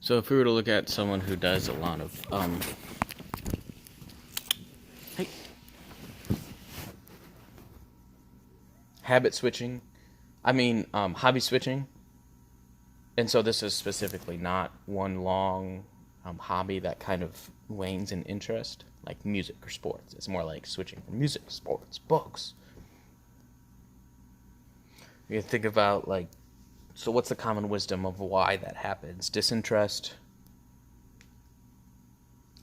So if we were to look at someone who does a lot of hey, habit switching, hobby switching, and so this is specifically not one long hobby that kind of wanes in interest, like music or sports. It's more like switching from music, sports, books. You think about so what's the common wisdom of why that happens? Disinterest,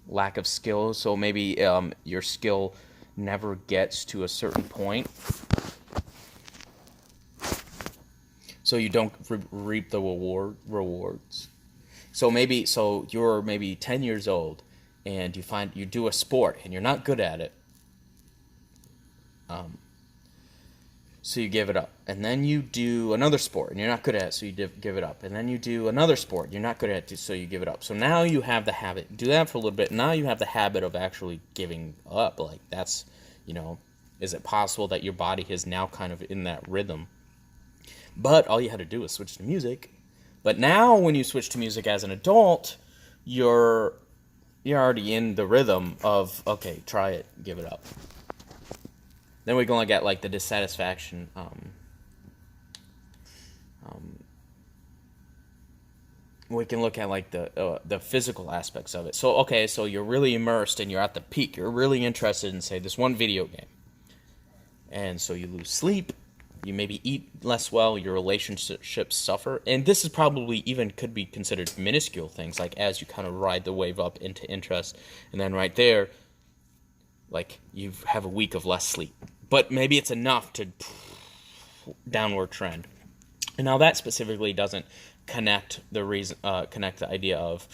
lack of skill. So maybe your skill never gets to a certain point, so you don't reap the rewards. So you're maybe 10 years old, and you do a sport and you're not good at it. So you give it up. And then you do another sport, and you're not good at it, so you give it up. And then you do another sport, you're not good at it, so you give it up. So now you have the habit. Do that for a little bit. Now you have the habit of actually giving up. That's, is it possible that your body is now kind of in that rhythm? But all you had to do was switch to music. But now when you switch to music as an adult, you're already in the rhythm of, okay, try it, give it up. Then we can look at the dissatisfaction. We can look at the physical aspects of it. So you're really immersed and you're at the peak. You're really interested in, say, this one video game, and so you lose sleep. You maybe eat less well. Your relationships suffer, and this is probably even could be considered minuscule things. As you kind of ride the wave up into interest, and then right there, you have a week of less sleep. But maybe it's enough to downward trend. And now that specifically doesn't connect the idea of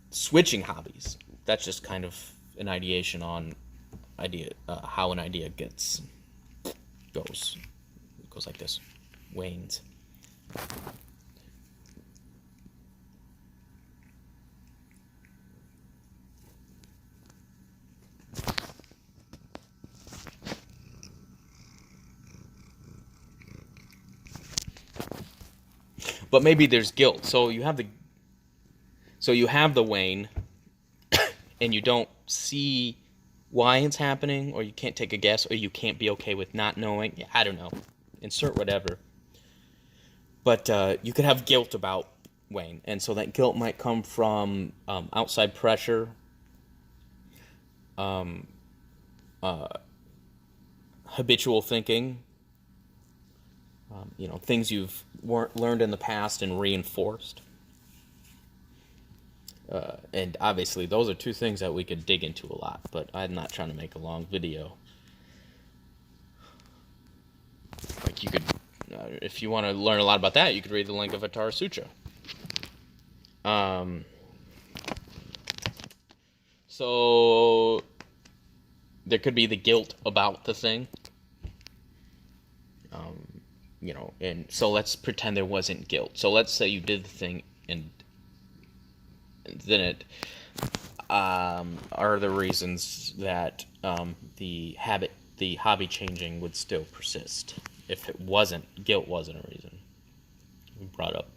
switching hobbies. That's just kind of an ideation on how an idea goes. It goes like this, wanes. But maybe there's guilt. So you have the wane, and you don't see why it's happening, or you can't take a guess, or you can't be okay with not knowing. Yeah, I don't know. Insert whatever. But you could have guilt about wane, and so that guilt might come from outside pressure, habitual thinking. Things you've learned in the past and reinforced. And obviously, those are two things that we could dig into a lot, but I'm not trying to make a long video. You could, if you want to learn a lot about that, you could read the Lankavatara Sutra. So there could be the guilt about the thing. And so let's pretend there wasn't guilt. So let's say you did the thing, and then it are the reasons that the hobby changing would still persist if guilt wasn't a reason. We brought up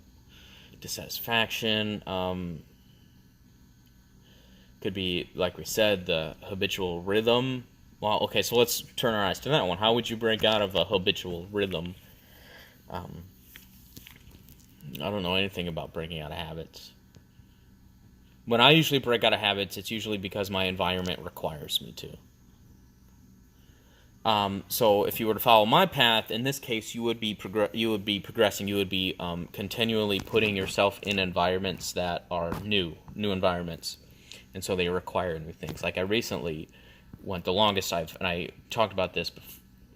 dissatisfaction. Could be, like we said, the habitual rhythm. Well, okay, so let's turn our eyes to that one. How would you break out of a habitual rhythm? I don't know anything about breaking out of habits. When I usually break out of habits, it's usually because my environment requires me to. So if you were to follow my path, in this case, you would be progressing. You would be continually putting yourself in environments that are new environments, and so they require new things. I recently went the longest and I talked about this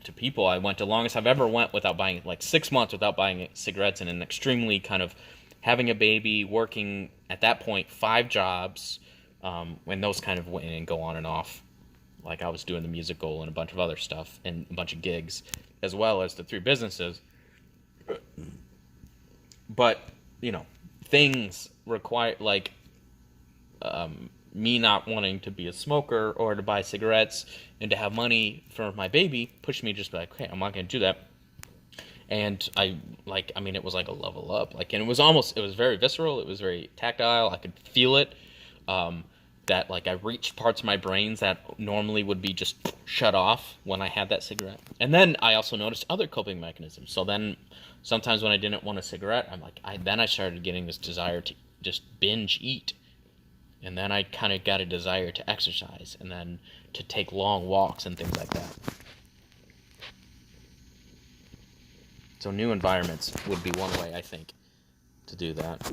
to people. I went the longest I've ever went without buying, 6 months without buying cigarettes, in an extremely kind of having a baby, working at that point 5 jobs, when those kind of went and go on and off. I was doing the musical and a bunch of other stuff and a bunch of gigs, as well as the 3 businesses. But, things require, me not wanting to be a smoker or to buy cigarettes and to have money for my baby pushed me just okay, I'm not going to do that. And I like, I mean, it was like a level up. Like, and it was very visceral. It was very tactile. I could feel it. That like I reached parts of my brains that normally would be just shut off when I had that cigarette. And then I also noticed other coping mechanisms. So then sometimes when I didn't want a cigarette, I started getting this desire to just binge eat. And then I kind of got a desire to exercise and then to take long walks and things like that. So new environments would be one way, I think, to do that.